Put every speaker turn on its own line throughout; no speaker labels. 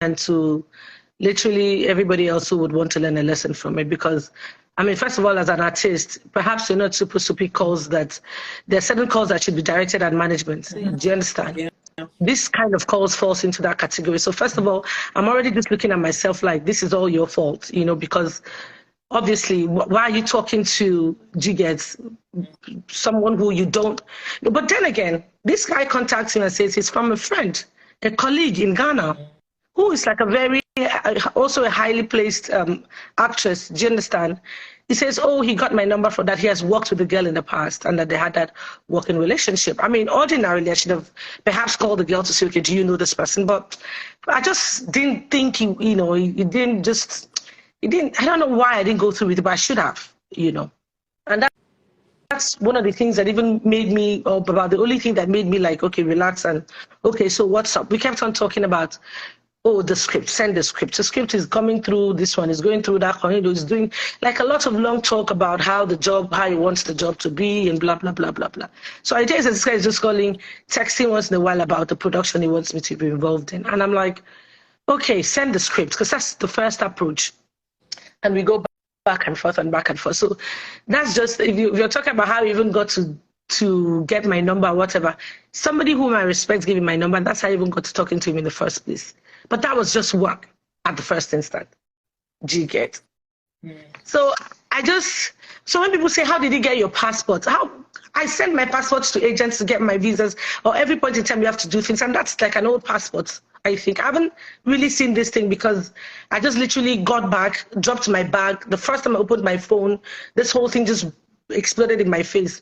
and to literally everybody else who would want to learn a lesson from it. Because, I mean, first of all, as an artist, perhaps you're not supposed to pick calls that, there are certain calls that should be directed at management. Do you understand?
Yeah.
This kind of calls falls into that category. So first of all, I'm already just looking at myself like, this is all your fault, you know, because obviously, why are you talking to Jiggets, someone who you don't? But then again, this guy contacts me and says he's from a friend, a colleague in Ghana, who is like a very, also a highly placed actress. Do you understand? He says, oh, he got my number for that. He has worked with a girl in the past and that they had that working relationship. I mean, ordinarily, I should have perhaps called the girl to say, okay, do you know this person? But I just didn't think he didn't, I don't know why I didn't go through with it, but I should have, you know. And that's one of the things that even made me, about the only thing that made me like, okay, relax and, okay, so what's up? We kept on talking about, oh, the script, send the script. The script is coming through, this one is going through that one. He's doing like a lot of long talk about how he wants the job to be and blah, blah, blah, blah, blah. So I guess this guy is just texting once in a while about the production he wants me to be involved in. And I'm like, okay, send the script, because that's the first approach. And we go back and forth and back and forth. So that's just, if you're talking about how I even got to get my number or whatever, somebody whom I respect gave me my number, and that's how I even got to talking to him in the first place. But that was just work at the first instant. Do you get? So so when people say, how did you get your passport? I send my passports to agents to get my visas, or every point in time you have to do things, and that's like an old passport. I think I haven't really seen this thing because I just literally got back, dropped my bag. The first time I opened my phone, this whole thing just exploded in my face.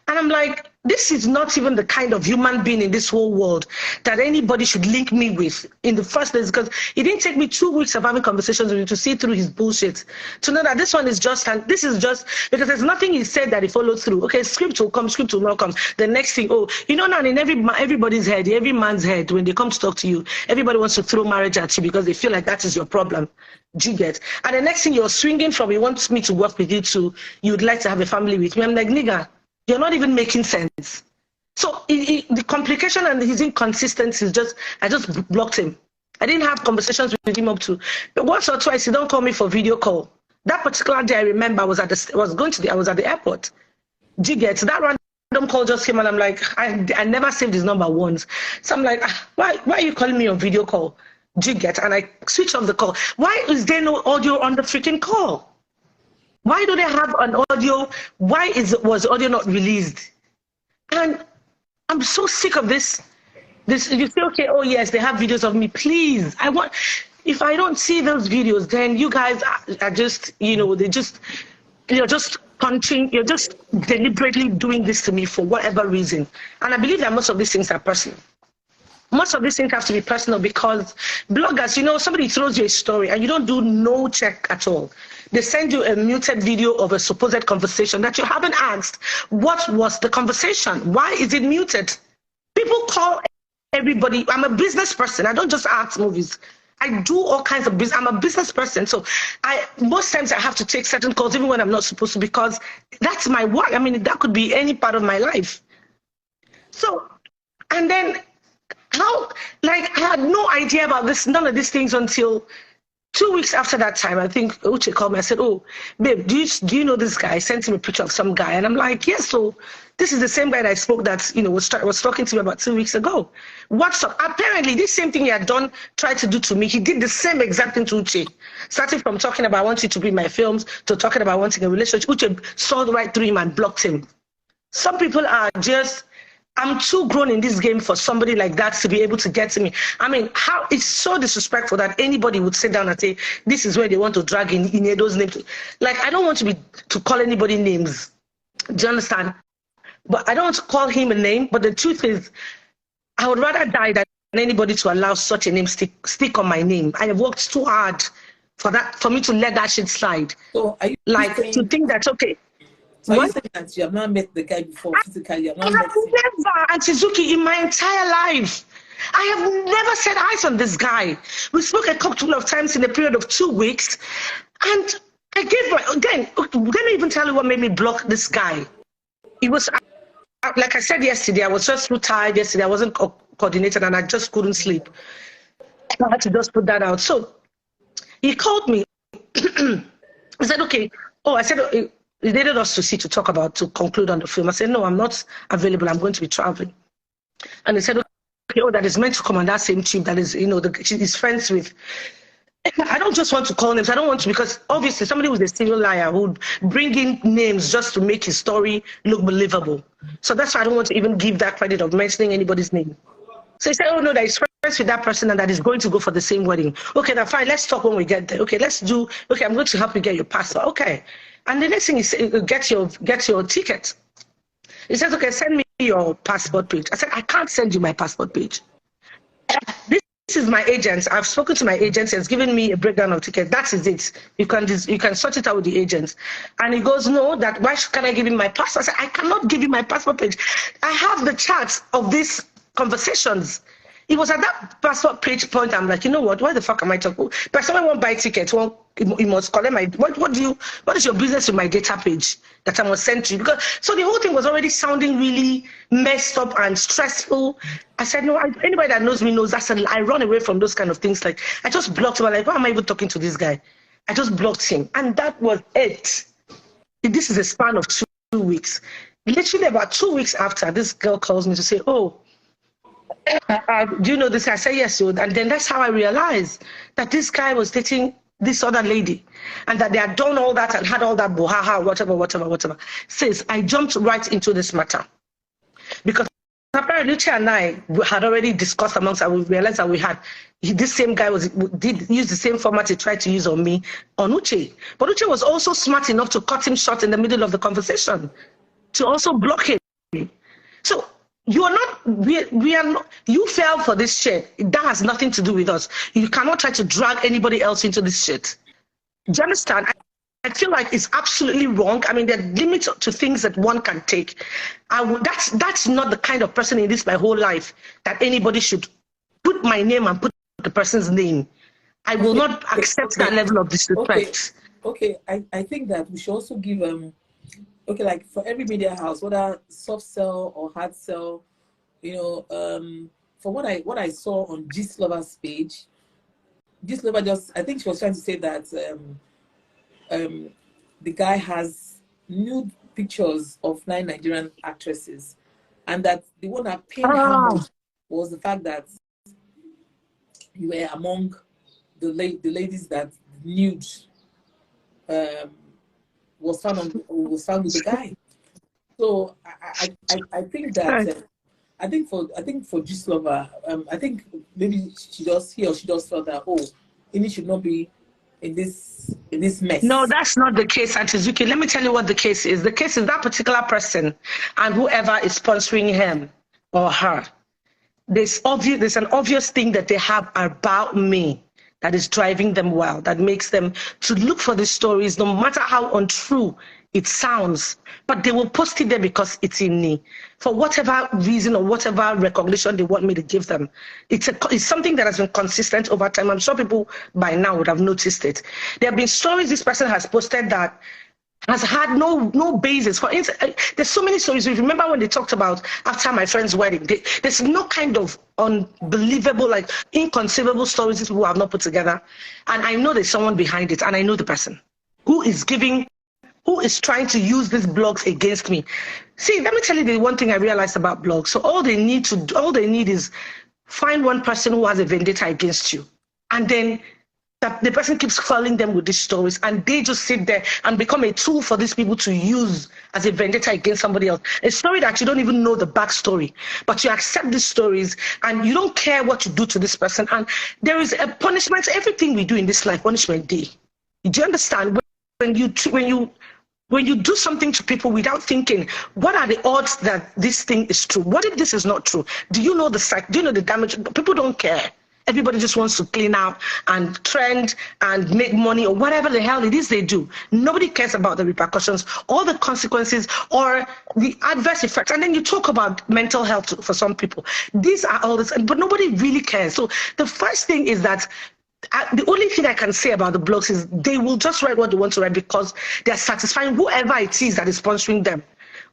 And I'm like, this is not even the kind of human being in this whole world that anybody should link me with in the first place, because it didn't take me 2 weeks of having conversations with him to see through his bullshit, to know that this one is just, and this is just, because there's nothing he said that he followed through. Okay, script will come, script will not come. The next thing, oh, you know, now in everybody's head, every man's head, when they come to talk to you, everybody wants to throw marriage at you because they feel like that is your problem. Do you get? And the next thing you're swinging from, he wants me to work with you to, you'd like to have a family with me. I'm like, nigga, you're not even making sense. So the complication and his inconsistency is just, I just blocked him. I didn't have conversations with him up to, but once or twice he don't call me for video call. That particular day I remember I was at the airport. Do you get? That random call just came and I'm like, I never saved his number once. So I'm like, why are you calling me on video call? Do you get? And I switch off the call. Why is there no audio on the freaking call? Why do they have an audio? Why was audio not released? And I'm so sick of this. You say, okay, oh yes, they have videos of me. Please, if I don't see those videos, then you guys are just, you know, you're just punching, you're just deliberately doing this to me for whatever reason. And I believe that most of these things are personal. Most of these things have to be personal because bloggers, you know, somebody throws you a story and you don't do no check at all. They send you a muted video of a supposed conversation that you haven't asked. What was the conversation? Why is it muted? People call everybody. I'm a business person. I don't just act movies. I do all kinds of business. I'm a business person. So most times I have to take certain calls even when I'm not supposed to, because that's my work. I mean, that could be any part of my life. So, and then I had no idea about none of these things until 2 weeks after that time. I think Uche called me. I said, oh, babe, do you know this guy? I sent him a picture of some guy. And I'm like, yes, so this is the same guy that I spoke that, you know, was talking to me about 2 weeks ago. What's up? Apparently, this same thing he had tried to do to me. He did the same exact thing to Uche. Starting from talking about wanting to be in my films to talking about wanting a relationship. Uche saw right through him and blocked him. Some people are just, I'm too grown in this game for somebody like that to be able to get to me. I mean, how it's so disrespectful that anybody would sit down and say, this is where they want to drag in those names. Like, I don't want to call anybody names. Do you understand? But I don't want to call him a name. But the truth is, I would rather die than anybody to allow such a name stick on my name. I have worked too hard for me to let that shit slide.
So are you
to think that's okay.
So you saying that you have not met the guy before physically? I have
never, Auntie Zuki, in my entire life. I have never set eyes on this guy. We spoke a couple of times in a period of 2 weeks. And I again, let me even tell you what made me block this guy. It was, like I said yesterday, I was just too tired yesterday. I wasn't coordinated and I just couldn't sleep. I had to just put that out. So he called me. He said, okay. Oh, I said, he needed us to see to talk about, to conclude on the film. I said, no, I'm not available. I'm going to be traveling. And he said, okay, oh, that is meant to come on that same team that is, you know, he's friends with. I don't just want to call names. I don't want to, because obviously somebody who's a serial liar would bring in names just to make his story look believable. So that's why I don't want to even give that credit of mentioning anybody's name. So he said, oh no, that he's friends with that person and that is going to go for the same wedding. Okay, then fine, let's talk when we get there. Okay, okay, I'm going to help you get your passport. Okay. And the next thing is, get your ticket. He says, okay, send me your passport page. I said, I can't send you my passport page. This is my agent. I've spoken to my agent. He has given me a breakdown of tickets. That is it. You can sort it out with the agent. And he goes, no, that why can I give him my passport? I said, I cannot give you my passport page. I have the chart of these conversations. It was at that passport page point. I'm like, you know what? Why the fuck am I talking? But someone won't buy tickets. You must collect my. What is your business with my data page that I must send to you? Because so the whole thing was already sounding really messed up and stressful. I said, no. Anybody that knows me knows that I run away from those kind of things. Like I just blocked him. I'm like, why am I even talking to this guy? I just blocked him, and that was it. This is a span of 2 weeks. Literally about 2 weeks after, this girl calls me to say, oh. Do you know this? I said, yes. And then that's how I realized that this guy was dating this other lady and that they had done all that and had all that bohaha, whatever. Says, I jumped right into this matter. Because apparently Uche and I had already discussed amongst us. We realized that this same guy did use the same format he tried to use on me, on Uche. But Uche was also smart enough to cut him short in the middle of the conversation, to also block him. So, you are not, we are not, you fell for this shit. That has nothing to do with us. You cannot try to drag anybody else into this shit. Do you understand? I feel like it's absolutely wrong. I mean, there are limits to things that one can take. That's not the kind of person in this my whole life that anybody should put my name and put the person's name. I will not accept that level of disrespect.
Okay, I think that we should also give okay, like for every media house, whether soft sell or hard sell, you know, for what I saw on Gistlover's page, Gistlover I think she was trying to say that the guy has nude pictures of 9 Nigerian actresses, and that the one that pained her most was the fact that you were among the ladies that nude was found with the guy. So I think that I think for Gistlover, I think maybe he or she just felt that Ini should not be in this mess.
No, that's not the case, Auntie Zuki. Let me tell you what the case is. The case is that particular person and whoever is sponsoring him or her. There's an obvious thing that they have about me that is driving them wild, that makes them to look for these stories, no matter how untrue it sounds, but they will post it there because it's in me, for whatever reason or whatever recognition they want me to give them. It's something that has been consistent over time. I'm sure people by now would have noticed it. There have been stories this person has posted that has had no basis. For instance, there's so many stories. Remember when they talked about after my friend's wedding, there's no kind of unbelievable, like inconceivable stories these people have not put together. And I know there's someone behind it, and I know the person who is trying to use these blogs against me. See, let me tell you the one thing I realized about blogs. So all they need is find one person who has a vendetta against you, and then that the person keeps calling them with these stories, and they just sit there and become a tool for these people to use as a vendetta against somebody else. A story that you don't even know the backstory, but you accept these stories and you don't care what you do to this person. And there is a punishment. Everything we do in this life, punishment day. Do you understand? When you do something to people without thinking, what are the odds that this thing is true? What if this is not true? Do you know the damage? People don't care. Everybody just wants to clean up and trend and make money or whatever the hell it is they do. Nobody cares about the repercussions or the consequences or the adverse effects. And then you talk about mental health for some people. These are all this, but nobody really cares. So the first thing is that the only thing I can say about the blogs is they will just write what they want to write because they're satisfying whoever it is that is sponsoring them.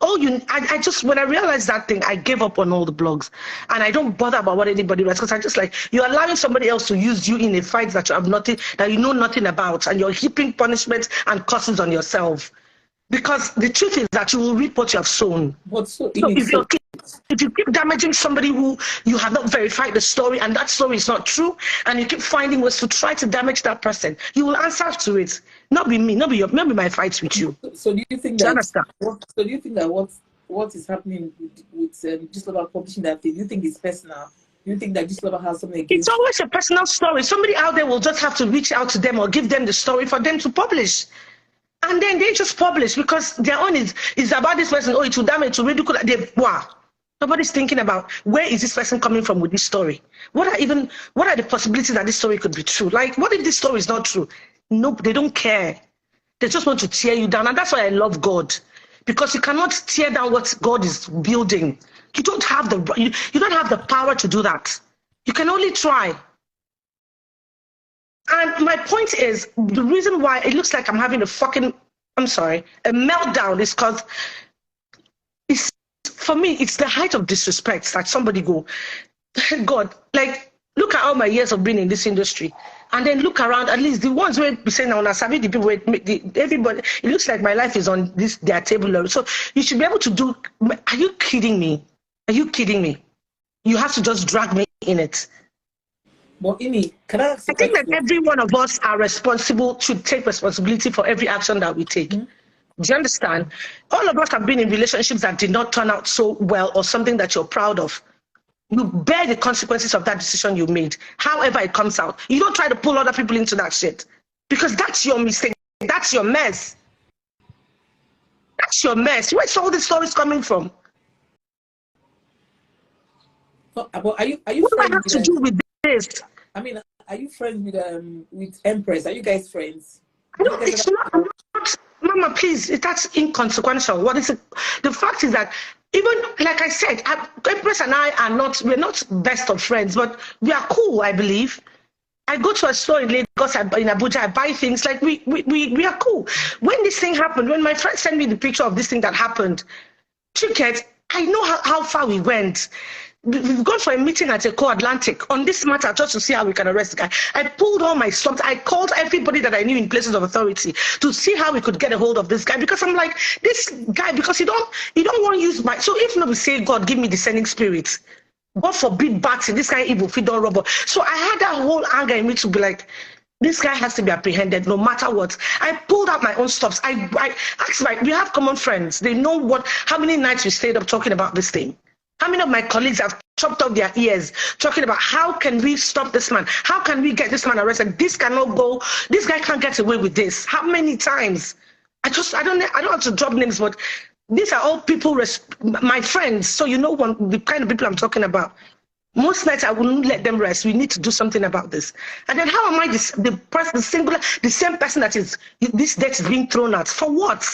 I just, when I realized that thing, I gave up on all the blogs, and I don't bother about what anybody writes, because I just like, you're allowing somebody else to use you in a fight that you have nothing, that you know nothing about, and you're heaping punishment and curses on yourself. Because the truth is that you will reap what you have sown. So if you keep damaging somebody who you have not verified the story, and that story is not true, and you keep finding ways to try to damage that person, you will answer to it. Not be me, not be my fights with you.
So do you think that? Do you think that what is happening with Gist Lover publishing that thing? Do you think it's personal? Do you think that Gist Lover has something against?
It's always a personal story. Somebody out there will just have to reach out to them or give them the story for them to publish. And then they just publish because their own is about this person. Oh, it will damage, to ridicule. Wow. Nobody's thinking about where is this person coming from with this story. What are the possibilities that this story could be true? Like, what if this story is not true? Nope, they don't care. They just want to tear you down. And that's why I love God. Because you cannot tear down what God is building. You don't have you don't have the power to do that. You can only try. And my point is, the reason why it looks like I'm having a meltdown is because for me, it's the height of disrespect that somebody go, God, like, look at all my years of being in this industry. And then look around, at least the ones who be saying, everybody, it looks like my life is on their table. So you should be able to do, are you kidding me? Are you kidding me? You have to just drag me in it.
But Imi, can I ask you? I
think that every one of us are responsible, should take responsibility for every action that we take. Mm-hmm. Do you understand? All of us have been in relationships that did not turn out so well, or something that you're proud of. You bear the consequences of that decision you made, however it comes out. You don't try to pull other people into that shit, because that's your mistake. That's your mess. That's your mess. Where's all these stories coming from?
But are you
what do I have to do with this?
I mean, are you friends with Empress? Are you guys friends?
No, it's not. Mama, please, that's inconsequential. What is it? The fact is that, even like I said, Empress and I we're not best of friends, but we are cool, I believe. I go to a store in Lagos, in Abuja, I buy things, like we are cool. When this thing happened, when my friend sent me the picture of this thing that happened, I know how far we went. We've gone for a meeting at Eco Atlantic on this matter just to see how we can arrest the guy. I pulled all my stops. I called everybody that I knew in places of authority to see how we could get a hold of this guy, because I'm like, this guy, because you don't want to use my, so if not, we say, God, give me discerning spirits. God forbid bats, this guy evil, feed on rubber. So I had that whole anger in me to be like, this guy has to be apprehended no matter what. I pulled out my own stops. I asked, we have common friends. They know how many nights we stayed up talking about this thing. How many of my colleagues have chopped off their ears talking about how can we stop this man? How can we get this man arrested? This cannot go. This guy can't get away with this. How many times? I don't have to drop names, but these are all people, my friends. So you know the kind of people I'm talking about. Most nights I wouldn't let them rest. We need to do something about this. And then how am I the same person that is this debt is being thrown at? For what?